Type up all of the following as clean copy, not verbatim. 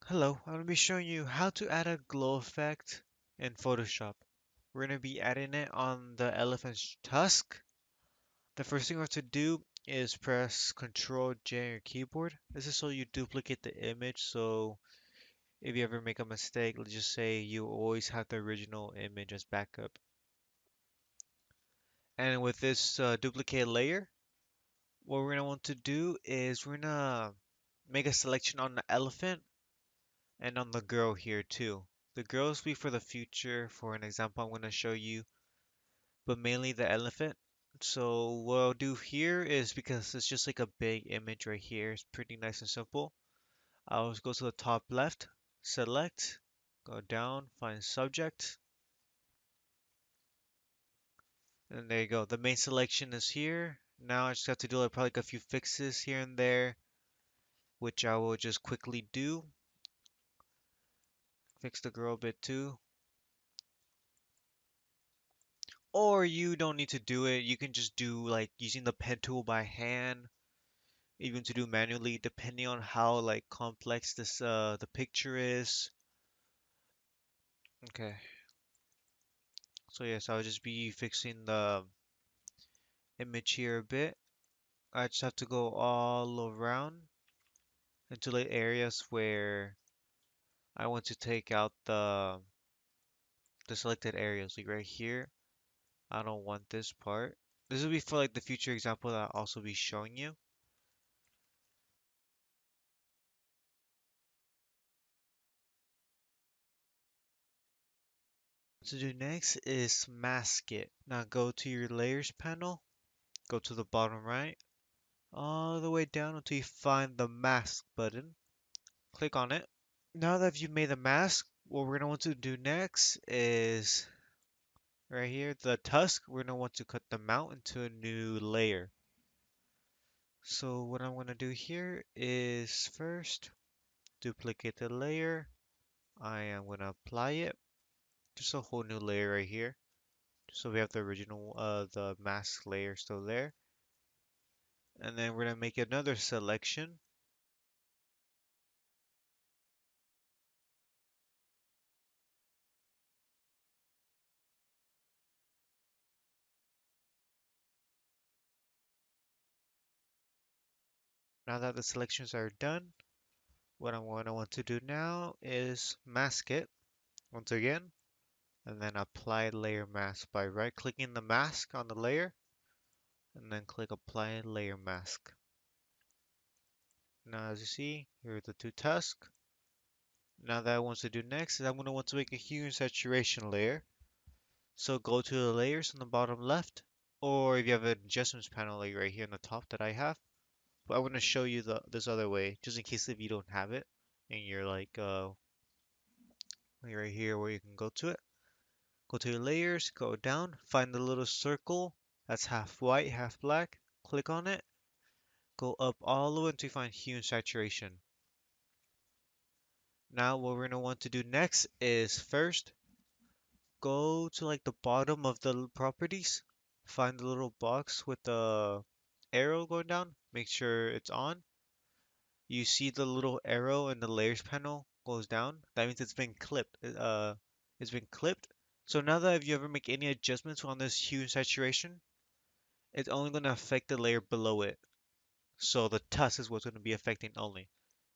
Hello, I'm going to be showing you how to add a glow effect in Photoshop. We're going to be adding it on the elephant's tusk. The first thing we have to do is press Ctrl J on your keyboard. This is so you duplicate the image, so if you ever make a mistake, let's just say you always have the original image as backup. And with this duplicate layer, what we're going to want to do is we're going to make a selection on the elephant and on the girl here too. The girls be for the future. For an example, I'm going to show you, but mainly the elephant. So what I'll do here is because it's just like a big image right here. It's pretty nice and simple. I'll just go to the top left, select, go down, find subject, and there you go. The main selection is here. Now I just have to do like probably like a few fixes here and there, which I will just quickly do. Fix the girl a bit too. Or you don't need to do it. You can just do like using the pen tool by hand, even to do manually, depending on how like complex this the picture is. Okay, so yes, I'll just be fixing the image here a bit. I just have to go all around into the areas where I want to take out the selected areas, like right here. I don't want this part. This will be for like the future example that I'll also be showing you. To do next is mask it. Now go to your layers panel, go to the bottom right, all the way down until you find the mask button. Click on it. Now that you've made the mask, what we're gonna want to do next is right here, the tusk. We're gonna want to cut them out into a new layer. So what I'm gonna do here is first duplicate the layer. I am gonna apply it. Just a whole new layer right here. So we have the original, the mask layer still there. And then we're gonna make another selection. Now that the selections are done, what I'm going to want to do now is mask it once again, and then apply layer mask by right clicking the mask on the layer, and then click apply layer mask. Now as you see, here are the two tasks. Now that I want to do next is I'm going to want to make a hue and saturation layer. So go to the layers on the bottom left, or if you have an adjustments panel like right here on the top that I have. But I want to show you this other way, just in case if you don't have it, and you're like right here where you can go to it. Go to your layers, go down, find the little circle that's half white, half black. Click on it. Go up all the way until you find hue and saturation. Now what we're gonna want to do next is first go to like the bottom of the properties. Find the little box with the arrow going down. Make sure it's on. You see the little arrow in the layers panel goes down. That means it's been clipped. It's been clipped. So now that if you ever make any adjustments on this hue and saturation, it's only going to affect the layer below it. So the tusk is what's going to be affecting only.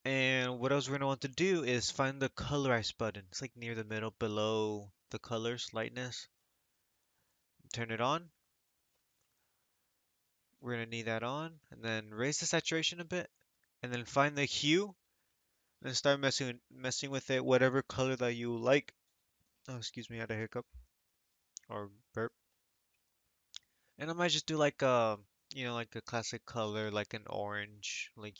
And what else we're going to want to do is find the colorize button. It's like near the middle below the colors, lightness. Turn it on. We're going to need that on. And then raise the saturation a bit. And then find the hue. And start messing with it, whatever color that you like. Oh, excuse me, I had a hiccup or burp. And I might just do like like a classic color, like an orange, like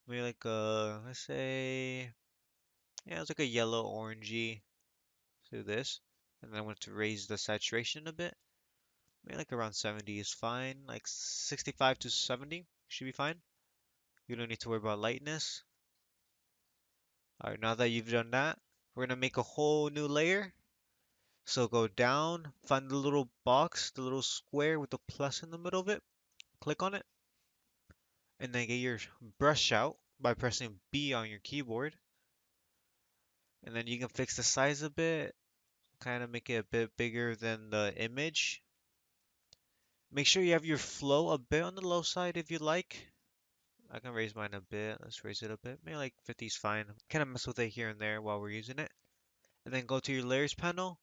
maybe like let's say, yeah, it's like a yellow orangey to this. And then I want to raise the saturation a bit. Maybe like around 70 is fine. Like 65 to 70 should be fine. You don't need to worry about lightness. All right, now that you've done that, we're gonna make a whole new layer. So go down, find the little box, the little square with the plus in the middle of it. Click on it, and then get your brush out by pressing B on your keyboard. And then you can fix the size a bit, kind of make it a bit bigger than the image. Make sure you have your flow a bit on the low side if you like. I can raise mine a bit. Let's raise it a bit. Maybe like 50 is fine. Kind of mess with it here and there while we're using it. And then go to your layers panel.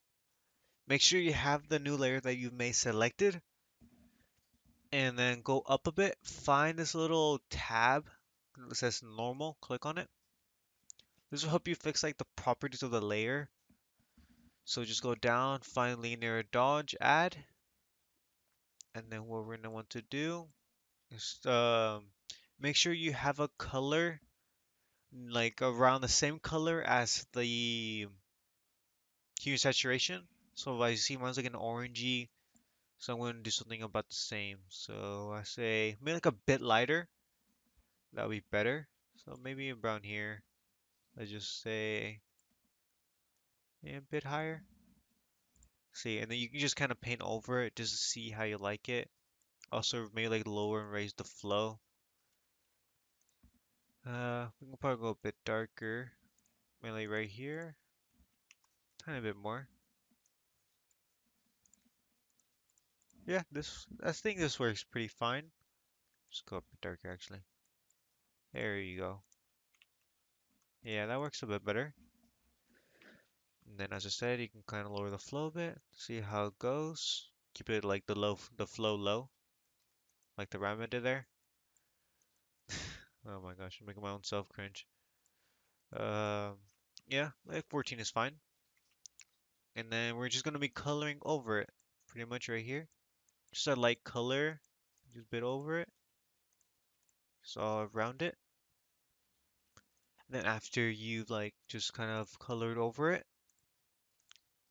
Make sure you have the new layer that you've made selected. And then go up a bit. Find this little tab that says normal. Click on it. This will help you fix like the properties of the layer. So just go down, find linear dodge, add. And then what we're gonna want to do is make sure you have a color like around the same color as the hue saturation. So if I see mine's like an orangey, so I'm going to do something about the same. So I say maybe like a bit lighter. That would be better. So maybe around here. Let's just say a bit higher. See, and then you can just kind of paint over it just to see how you like it. Also, maybe like lower and raise the flow. We can probably go a bit darker. Maybe right here. Tiny bit more. Yeah, I think this works pretty fine. Just go a bit darker actually. There you go. Yeah, that works a bit better. And then as I said, you can kind of lower the flow a bit, see how it goes. Keep it like the flow low, like the ramen did there. Oh my gosh, I'm making my own self cringe. Um, yeah, like 14 is fine. And then we're just gonna be coloring over it, pretty much right here. Just a light color, just a bit over it, just all around it. And then after you've like just kind of colored over it,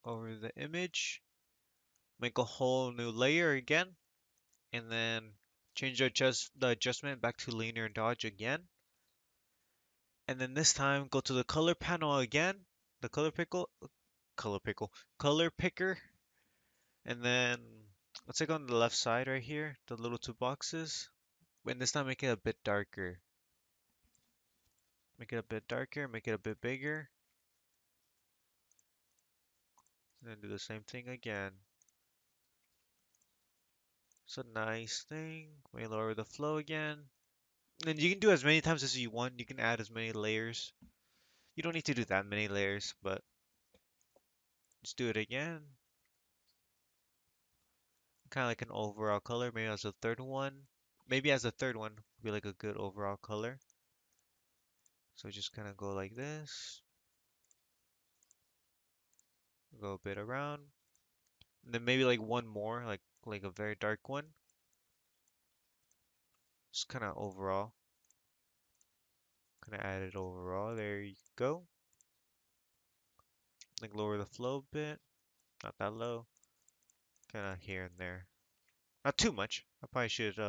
over the image, make a whole new layer again, and then change the adjustment back to linear dodge again. And then this time go to the color panel again, the color picker, and then let's take on the left side right here, the little two boxes. And this time make it a bit darker. Make it a bit darker, make it a bit bigger. And then do the same thing again. It's a nice thing. We lower the flow again. And you can do as many times as you want. You can add as many layers. You don't need to do that many layers, but just do it again. Kind of like an overall color, maybe as a third one. Maybe as a third one would be like a good overall color. So just kind of go like this. Go a bit around. And then maybe like one more, like a very dark one. Just kind of overall. Kind of add it overall. There you go. Like lower the flow a bit. Not that low. Kind of here and there. Not too much. I probably should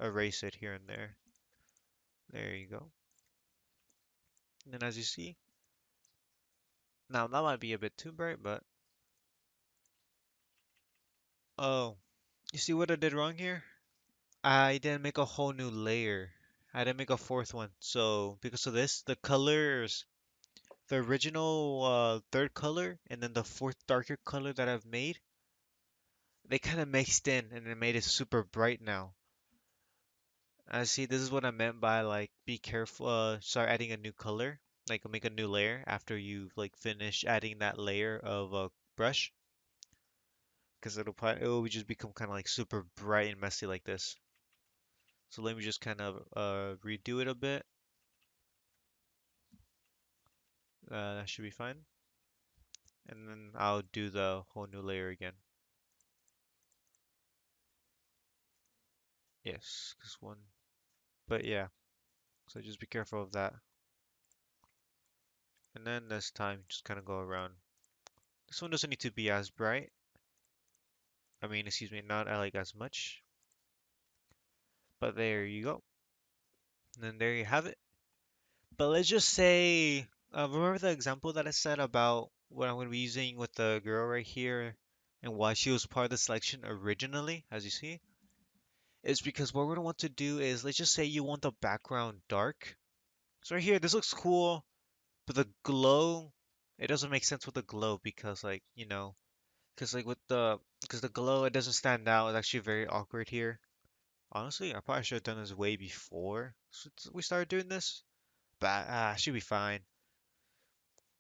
erase it here and there. There you go. And then as you see, now that might be a bit too bright, but oh, you see what I did wrong here? I didn't make a whole new layer. I didn't make a fourth one. So because of this, the colors, the original third color and then the fourth darker color that I've made, they kind of mixed in and it made it super bright now. I see this is what I meant by like be careful, start adding a new color, like make a new layer after you've like finished adding that layer of brush, because it'll just become kind of like super bright and messy like this. So let me just kind of redo it a bit. That should be fine. And then I'll do the whole new layer again. Yes, because one. But yeah, so just be careful of that. And then this time, just kind of go around. This one doesn't need to be as bright. I mean, excuse me, not like as much. But there you go. And then there you have it. But let's just say, remember the example that I said about what I'm going to be using with the girl right here and why she was part of the selection originally, as you see? Is because what we're going to want to do is, let's just say you want the background dark. So right here, this looks cool, but the glow It doesn't make sense with the glow because like, because like with because the glow it doesn't stand out. It's actually very awkward here. Honestly, I probably should have done this way before we started doing this, but should be fine.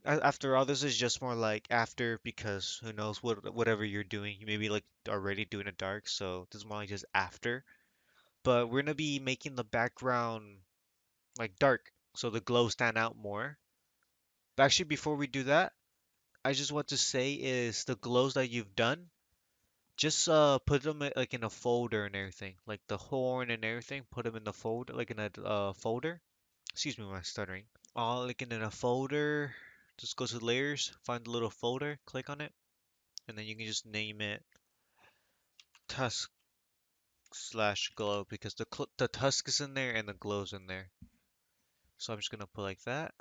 After all, this is just more like after because who knows whatever you're doing, you maybe like already doing it dark, so this is more like just after. But we're gonna be making the background like dark, so the glow stand out more. But actually, before we do that, I just want to say is the glows that you've done, just put them like in a folder and everything, like the horn and everything. Put them in the folder, like in a folder. Excuse me, my stuttering. All like in a folder. Just go to layers, find the little folder, click on it, and then you can just name it tusk slash glow because the tusk is in there and the glow's in there. So I'm just gonna put like that,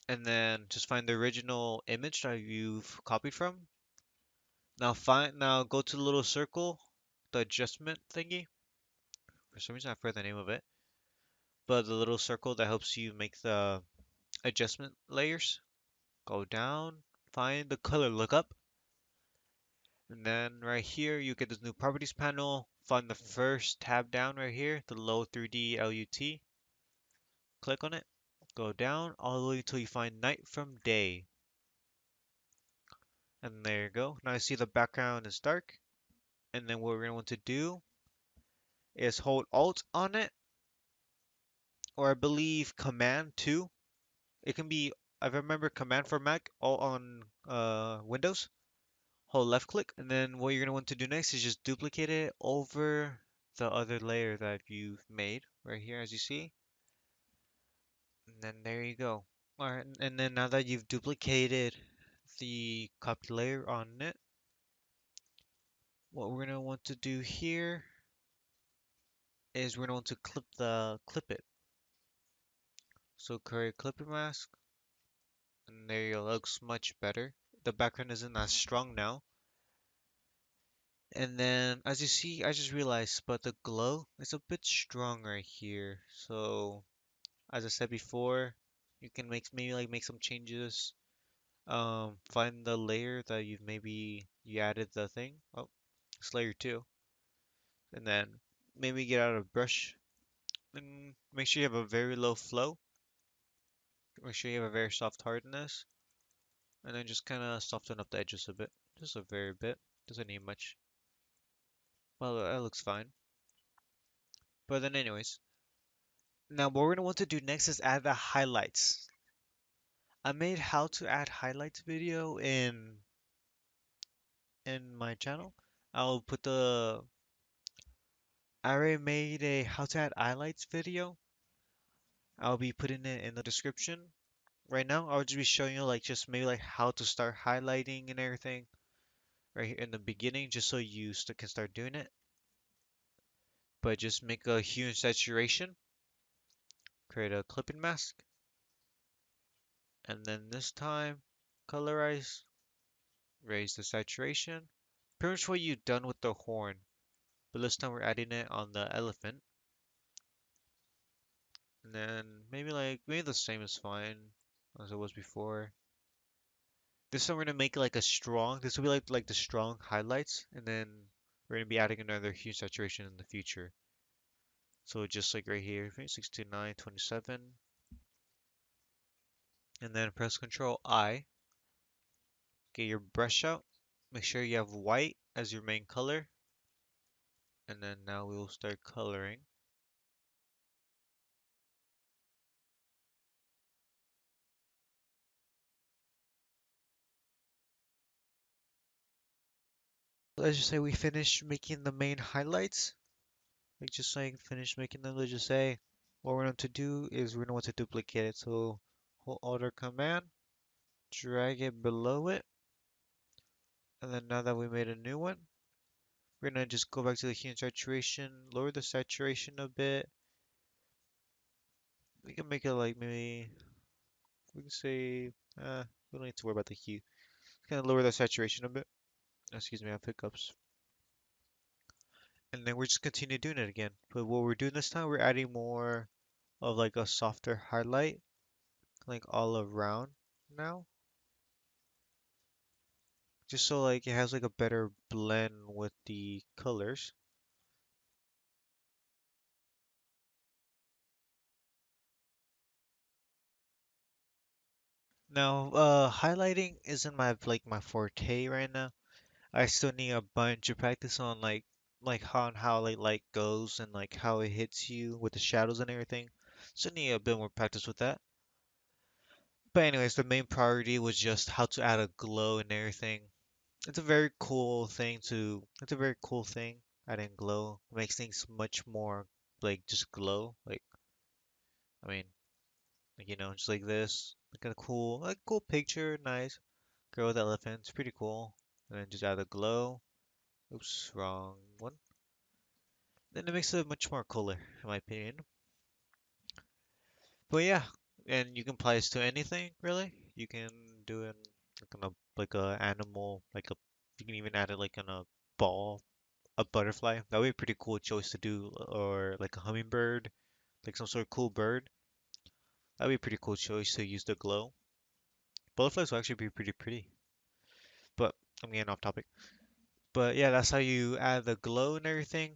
and then just find the original image that you've copied from. Now go to the little circle, the adjustment thingy. For some reason I forgot the name of it, but the little circle that helps you make the adjustment layers. Go down, find the color lookup, and then right here you get this new properties panel. Find the first tab down right here, the low 3D LUT. Click on it. Go down all the way until you find night from day. And there you go. Now you see the background is dark. And then what we're going to want to do is hold Alt on it, or I believe Command too. It can be, I remember Command for Mac, all on Windows. Hold left click, and then what you're going to want to do next is just duplicate it over the other layer that you've made right here, as you see. And then there you go. Alright, and then now that you've duplicated the copy layer on it, what we're going to want to do here is we're going to want to clip it. So create clipper mask, and there you go, looks much better. The background isn't as strong now. And then as you see, I just realized, but the glow is a bit strong right here. So as I said before, you can make some changes. Find the layer that you've maybe you added the thing. Oh, it's layer two. And then maybe get out a brush and make sure you have a very low flow. Make sure you have a very soft hardness. And then just kind of soften up the edges a bit. Just a very bit. Doesn't need much. Well, that looks fine. But then anyways, now what we're gonna want to do next is add the highlights. I made how to add highlights video in my channel. I'll put the I already made a how to add highlights video. I'll be putting it in the description right now. I'll just be showing you like just maybe like how to start highlighting and everything right here in the beginning, just so you can start doing it. But just make a hue and saturation, create a clipping mask, and then this time colorize, raise the saturation. Pretty much what you've done with the horn, but this time we're adding it on the elephant. And then maybe the same is fine as it was before. This time we're gonna make like a strong. This will be like the strong highlights, and then we're gonna be adding another hue saturation in the future. So just like right here, 69, 27, and then press Control I. Get your brush out. Make sure you have white as your main color, and then now we will start coloring. Let's just say we finished making the main highlights. Like just like finish making them. Let's just say what we're going to do is we're going to want to duplicate it. So hold Alt or Command, drag it below it, and then now that we made a new one, we're gonna just go back to the hue and saturation, lower the saturation a bit. We can make it like maybe we can say we don't need to worry about the hue. Kind of lower the saturation a bit. Excuse me, I have hiccups. And then we're just continue doing it again. But what we're doing this time, we're adding more of like a softer highlight, like all around now. just so like it has like a better blend with the colors. Now, highlighting isn't my forte right now. I still need a bunch of practice on how like light goes and like how it hits you with the shadows and everything. Still need a bit more practice with that. But anyways, the main priority was just how to add a glow and everything. It's a very cool thing adding glow. It makes things much more like just glow. I mean, just like this. Like cool picture, nice. Girl with elephants, pretty cool. And then just add a glow. Oops, wrong one. Then it makes it much more cooler, in my opinion. But yeah, and you can apply this to anything, really. You can do it like a animal, you can even add it like on a ball, a butterfly. That would be a pretty cool choice to do, or like a hummingbird, like some sort of cool bird. That'd be a pretty cool choice to use the glow. Butterflies will actually be pretty pretty. But I'm getting off topic. But yeah, that's how you add the glow and everything.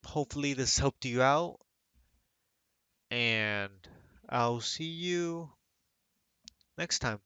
Hopefully this helped you out, and I'll see you next time.